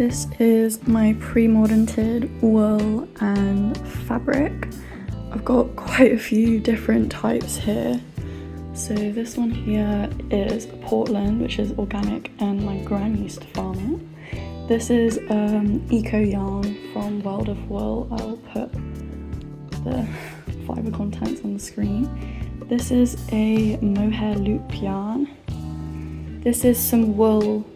This is my pre-mordanted wool and fabric. I've got quite a few different types here. So this one here is Portland, which is organic, and my gran used to farm it. This is eco yarn from World of Wool. I'll put the fibre contents on the screen. This is a mohair loop yarn. This is some wool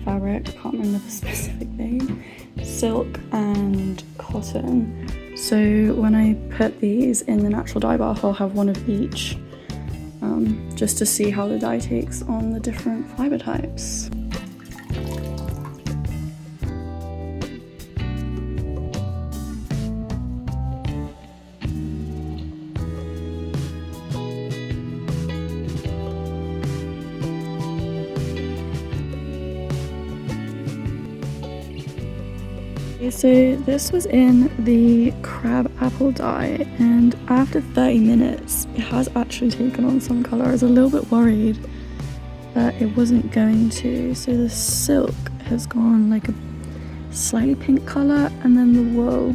fabric, I can't remember the specific name, silk and cotton. So when I put these in the natural dye bath, I'll have one of each, just to see how the dye takes on the different fibre types. So this was in the crab apple dye, and after 30 minutes it has actually taken on some colour. I was a little bit worried that it wasn't going to. So the silk has gone like a slightly pink colour, and then the wool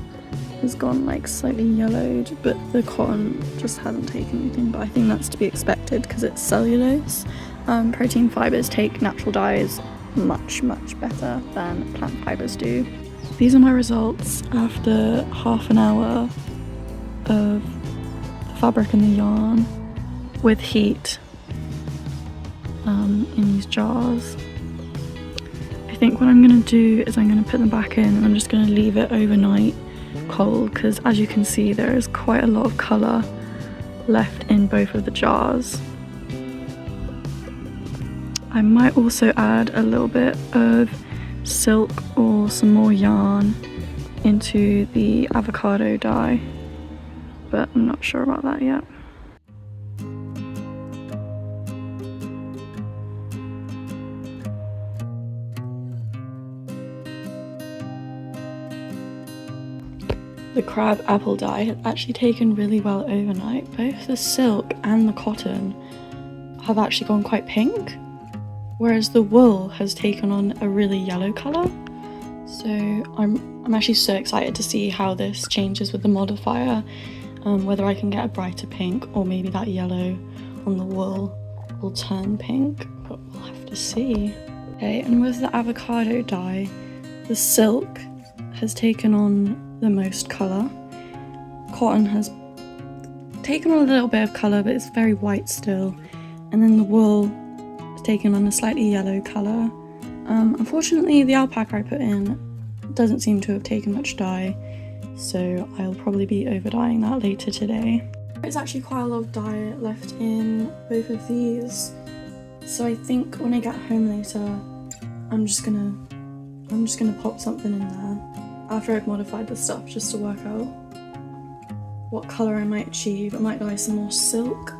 has gone like slightly yellowed, but the cotton just hasn't taken anything. But I think that's to be expected because it's cellulose. Protein fibres take natural dyes much better than plant fibres do. These are my results after half an hour of the fabric and the yarn with heat in these jars. I think what I'm going to do is I'm going to put them back in, and I'm just going to leave it overnight cold, because as you can see there is quite a lot of colour left in both of the jars. I might also add a little bit of silk or some more yarn into the avocado dye, but I'm not sure about that yet. The crab apple dye has actually taken really well overnight. Both the silk and the cotton have actually gone quite pink, whereas the wool has taken on a really yellow colour. So I'm actually so excited to see how this changes with the modifier, whether I can get a brighter pink, or maybe that yellow on the wool will turn pink, but we'll have to see. Okay, and with the avocado dye, the silk has taken on the most colour. Cotton has taken on a little bit of colour, but it's very white still. And then the wool taken on a slightly yellow colour. Unfortunately the alpaca I put in doesn't seem to have taken much dye, so I'll probably be over dyeing that later today. There's actually quite a lot of dye left in both of these, so I think when I get home later I'm just gonna pop something in there after I've modified the stuff, just to work out what colour I might achieve. I might dye some more silk,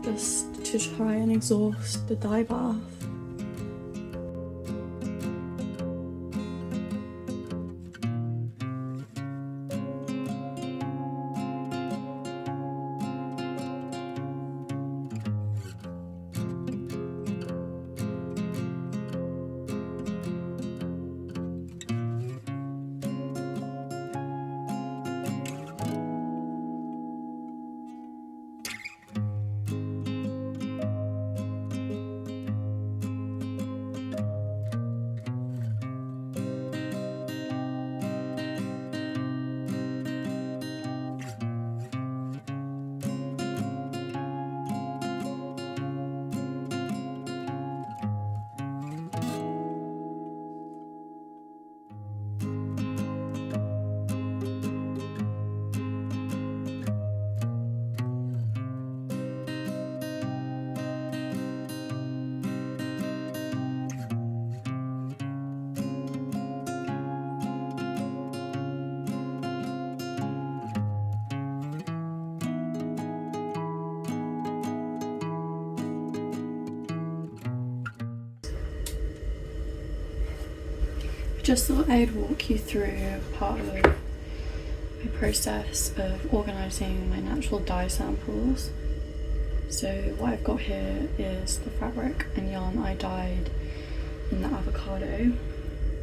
just to try and exhaust the dye bath. Just thought I'd walk you through part of my process of organising my natural dye samples. So what I've got here is the fabric and yarn I dyed in the avocado,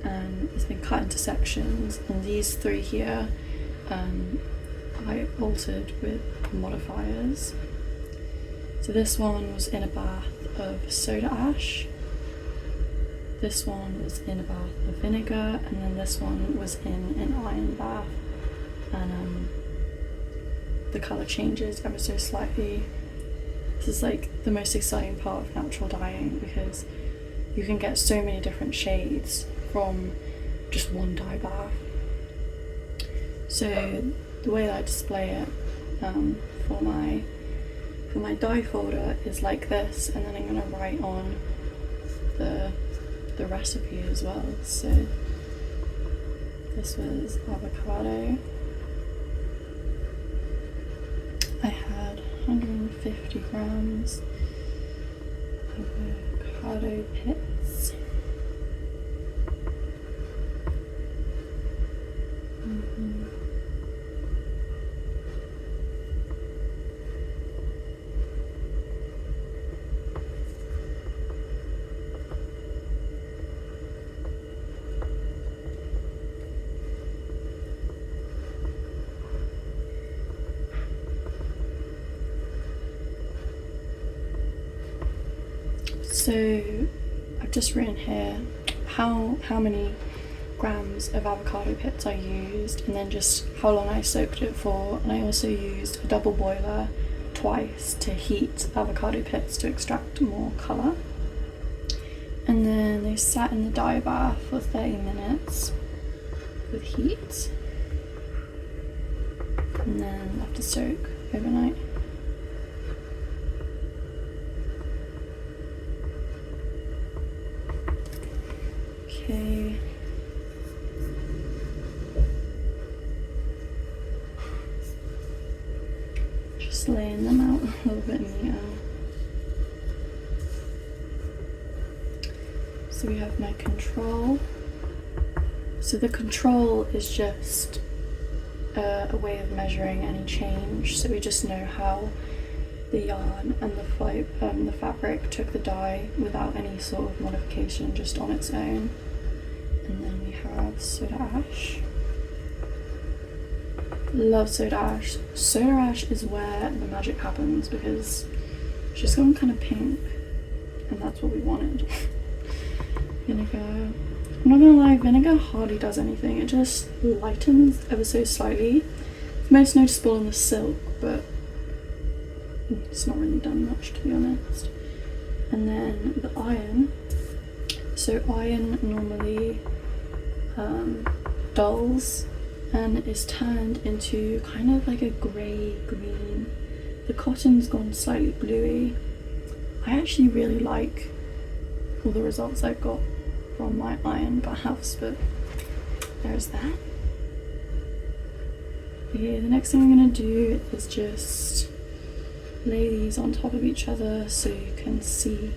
and it's been cut into sections, and these 3 here I altered with modifiers. So this one was in a bath of soda ash, this one was in a bath of vinegar, and then this one was in an iron bath, and the colour changes ever so slightly. This is like the most exciting part of natural dyeing, because you can get so many different shades from just one dye bath. So the way that I display it for my dye folder is like this, and then I'm going to write on the recipe as well. So this was avocado. I had 150 grams avocado pits. So I've just written here how many grams of avocado pits I used, and then just how long I soaked it for, and I also used a double boiler twice to heat avocado pits to extract more colour. And then they sat in the dye bath for 30 minutes with heat, and then left to soak overnight. Okay. Just laying them out a little bit neater. So we have my control. So the control is just a way of measuring any change. So we just know how the yarn and the fabric took the dye without any sort of modification, just on its own. And then we have soda ash. Love soda ash. Soda ash is where the magic happens, because she's gone kind of pink, and that's what we wanted. Vinegar. I'm not gonna lie, vinegar hardly does anything. It just lightens ever so slightly. It's most noticeable in the silk, but it's not really done much, to be honest. And then the iron. So iron normally dulls and is turned into kind of like a grey green. The cotton's gone slightly bluey. I actually really like all the results I've got from my iron baths, but there's that. Okay, the next thing I'm going to do is just lay these on top of each other so you can see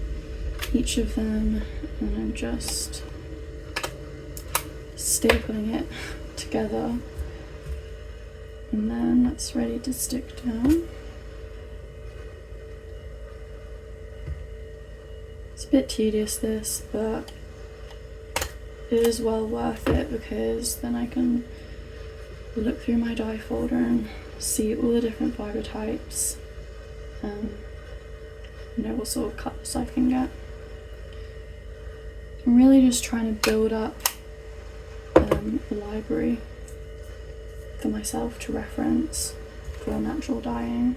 each of them, and I'm just stapling it together, and then that's ready to stick down. It's a bit tedious this, but it is well worth it, because then I can look through my dye folder and see all the different fibre types, know what sort of colours I can get. I'm really just trying to build up a library for myself to reference for natural dyeing.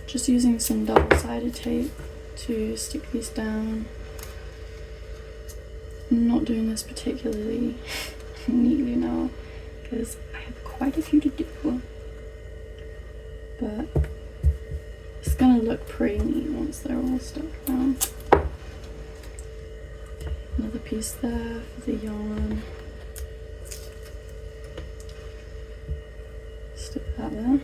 Just using some double-sided tape to stick these down. I'm not doing this particularly neatly now, because I have quite a few to do, but it's gonna look pretty neat once they're all stuck down. Another piece there for the yarn. Stick that there.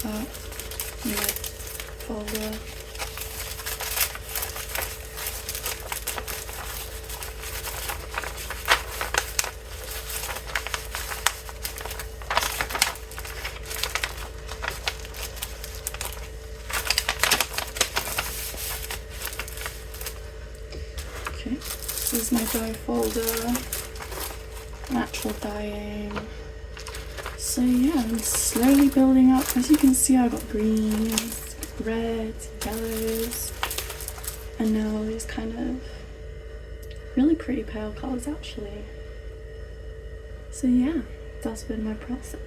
that in my folder. Okay, this is my dye folder, natural dyeing. So yeah, I'm slowly building up. As you can see, I've got greens, reds, yellows, and now these kind of really pretty pale colours actually. So yeah, that's been my process.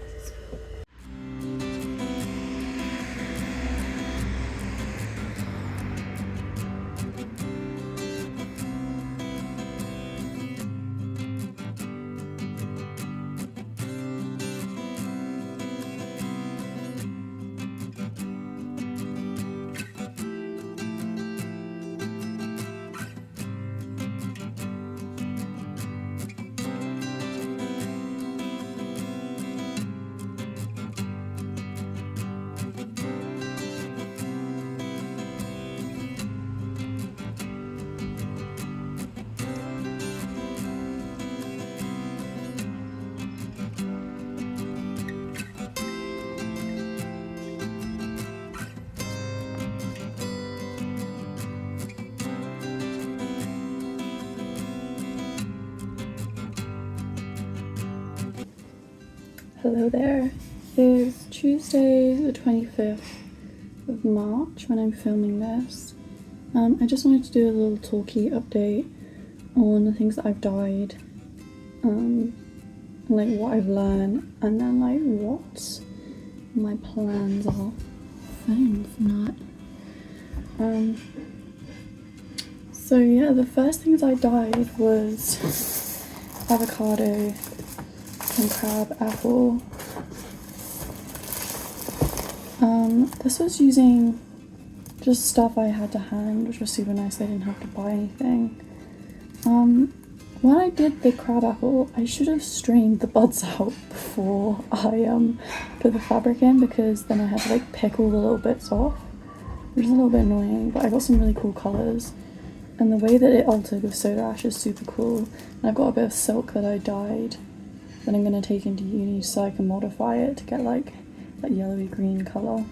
Hello there. It's Tuesday the 25th of March when I'm filming this. I just wanted to do a little talky update on the things that I've dyed, like what I've learned, and then like what my plans are. Phone's not. So yeah, the first things I dyed was avocado and crab apple. This was using just stuff I had to hand, which was super nice. I didn't have to buy anything. When I did the crab apple, I should have strained the buds out before I put the fabric in, because then I had to like pick all the little bits off, which is a little bit annoying, but I got some really cool colours. And the way that it altered with soda ash is super cool. And I've got a bit of silk that I dyed that I'm going to take into uni so I can modify it to get like that yellowy green colour.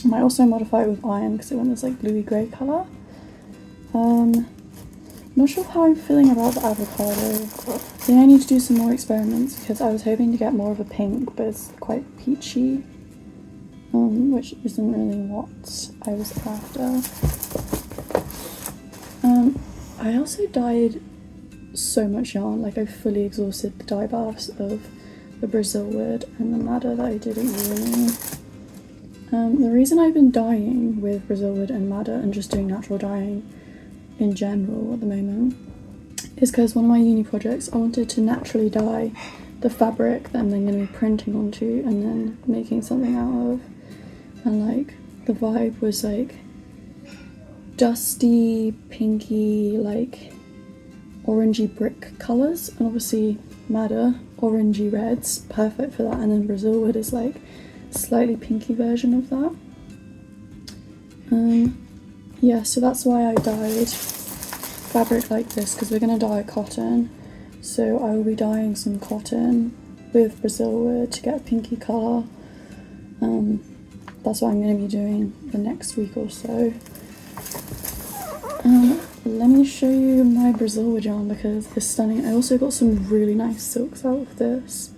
I might also modify it with iron because it went this like bluey grey colour. Not sure how I'm feeling about the avocado. I think I need to do some more experiments because I was hoping to get more of a pink, but it's quite peachy, which isn't really what I was after. I also dyed so much yarn, like I fully exhausted the dye baths of the Brazil wood and the madder that I did at uni. The reason I've been dyeing with Brazil wood and madder and just doing natural dyeing in general at the moment is because one of my uni projects I wanted to naturally dye the fabric that I'm then going to be printing onto and then making something out of, and like the vibe was like dusty, pinky, like orangey brick colours, and obviously madder, orangey reds, perfect for that, and then Brazil wood is like slightly pinky version of that. Yeah, so that's why I dyed fabric like this, because we're going to dye cotton, so I will be dyeing some cotton with Brazil wood to get a pinky colour. That's what I'm going to be doing the next week or so. Let me show you my Brazil wood yarn because it's stunning. I also got some really nice silks out of this.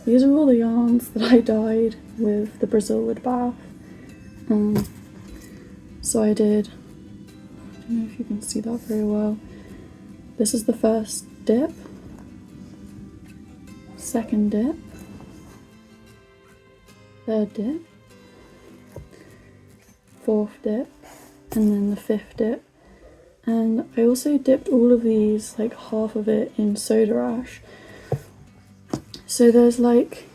These are all the yarns that I dyed with the Brazil wood bath. So I did, I don't know if you can see that very well. This is the first dip, second dip, third dip, fourth dip, and then the fifth dip. And I also dipped all of these, like half of it, in soda ash. So there's like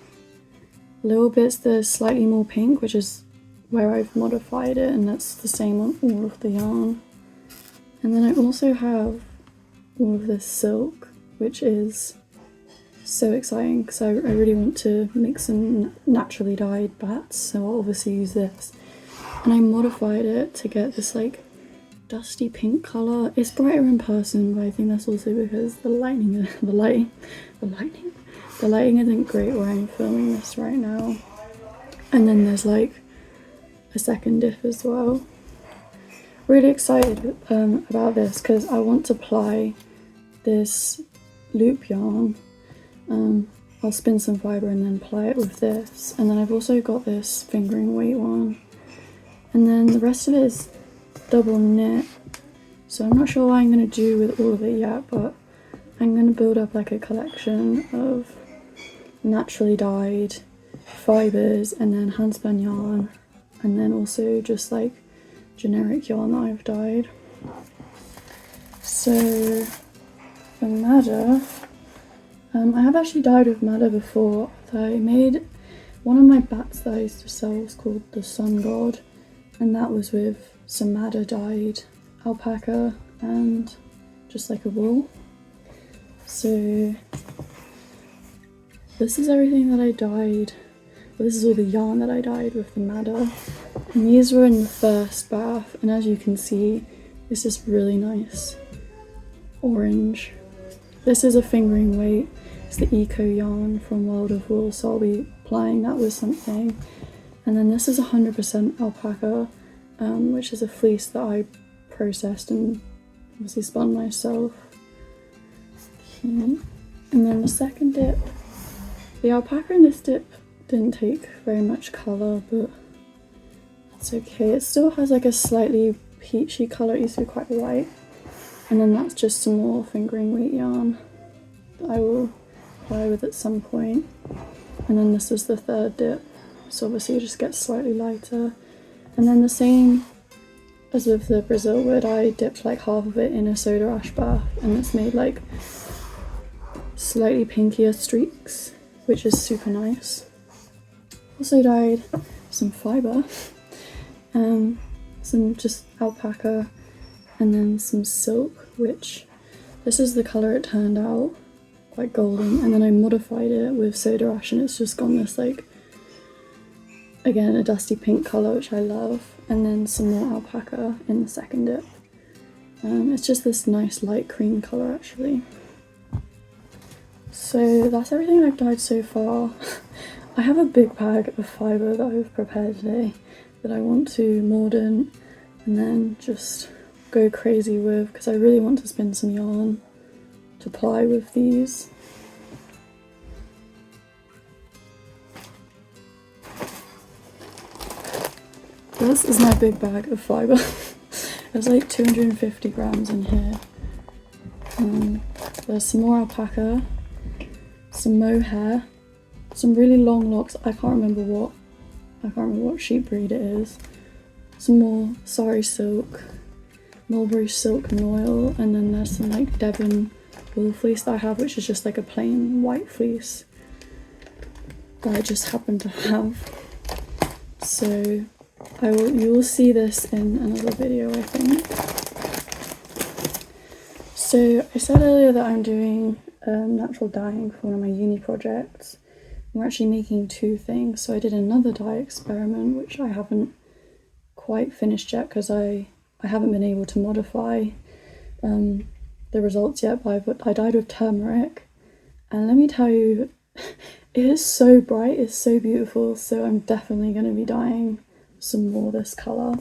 little bits that are slightly more pink, which is where I've modified it, and that's the same on all of the yarn. And then I also have all of this silk, which is so exciting because I really want to make some naturally dyed bats, so I'll obviously use this. And I modified it to get this like dusty pink colour. It's brighter in person, but I think that's also because the lighting isn't great where I'm filming this right now. And then there's like a second dip as well. Really excited about this because I want to ply this loop yarn. I'll spin some fibre and then ply it with this, and then I've also got this fingering weight one, and then the rest of it is double knit, so I'm not sure what I'm going to do with all of it yet, but I'm going to build up like a collection of naturally dyed fibres and then handspun yarn, and then also just like generic yarn that I've dyed. So for madder, I have actually dyed with madder before. I made one of my bats that I used to sell was called the Sun God, and that was with some madder dyed alpaca and just like a wool. So this is everything that I dyed. Well, this is all the yarn that I dyed with the madder, and these were in the first bath, and as you can see, it's this really nice orange. This is a fingering weight. It's the eco yarn from World of Wool, so I'll be applying that with something. And then this is 100% alpaca, which is a fleece that I processed and obviously spun myself. Okay. And then the second dip, the alpaca in this dip didn't take very much colour, but it's okay. It still has like a slightly peachy colour, it used to be quite white. And then that's just some more fingering weight yarn that I will apply with at some point. And then this is the third dip, so obviously it just gets slightly lighter. And then the same as with the Brazil wood, I dipped like half of it in a soda ash bath, and it's made like slightly pinkier streaks, which is super nice. Also dyed some fibre, some just alpaca, and then some silk, which this is the colour it turned out, quite golden, and then I modified it with soda ash and it's just gone this like, again, a dusty pink colour, which I love, and then some more alpaca in the second dip. It's just this nice light cream colour actually. So that's everything I've dyed so far. I have a big bag of fibre that I've prepared today that I want to mordant and then just go crazy with, because I really want to spin some yarn to ply with these. This is my big bag of fibre. There's like 250 grams in here. There's some more alpaca, some mohair, some really long locks. I can't remember what sheep breed it is. Some more sari silk, mulberry silk and oil, and then there's some like Devon wool fleece that I have, which is just like a plain white fleece that I just happen to have. So you will see this in another video, I think. So I said earlier that I'm doing natural dyeing for one of my uni projects. We're actually making two things. So I did another dye experiment, which I haven't quite finished yet because I haven't been able to modify the results yet, but I dyed with turmeric, and let me tell you, it is so bright, it's so beautiful, so I'm definitely going to be dyeing some more this colour.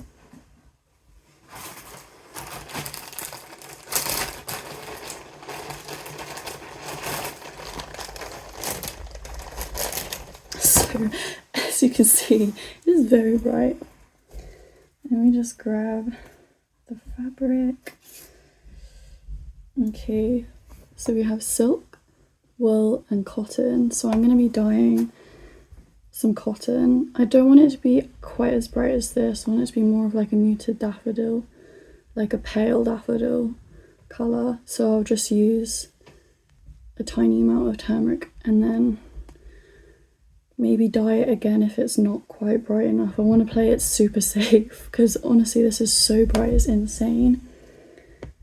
So as you can see, it is very bright. Let me just grab the fabric. Okay, so we have silk, wool and cotton. So I'm going to be dyeing some cotton. I don't want it to be quite as bright as this. I want it to be more of like a muted daffodil, like a pale daffodil colour. So I'll just use a tiny amount of turmeric and then maybe dye it again if it's not quite bright enough. I want to play it super safe because honestly this is so bright, it's insane.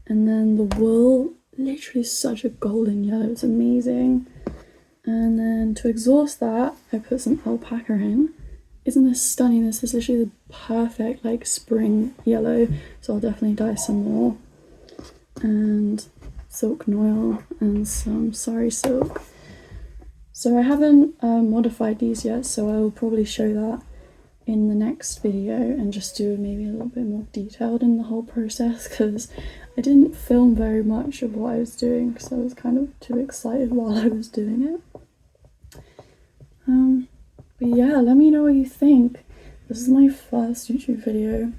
And then the wool, literally such a golden yellow, it's amazing. And then to exhaust that, I put some alpaca in. Isn't this stunning? This is literally the perfect like spring yellow, so I'll definitely dye some more. And silk noil and some sari silk. So I haven't modified these yet, so I will probably show that in the next video and just do maybe a little bit more detailed in the whole process, because I didn't film very much of what I was doing because I was kind of too excited while I was doing it. But yeah, let me know what you think. This is my first YouTube video.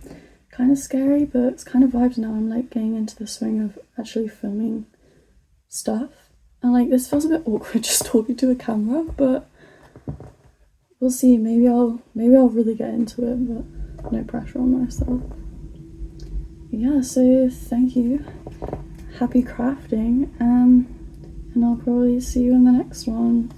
Kind of scary, but it's kind of vibes now. I'm like getting into the swing of actually filming stuff. And like this feels a bit awkward just talking to a camera, but we'll see. Maybe I'll really get into it, but no pressure on myself. Yeah, so thank you. Happy crafting, and I'll probably see you in the next one.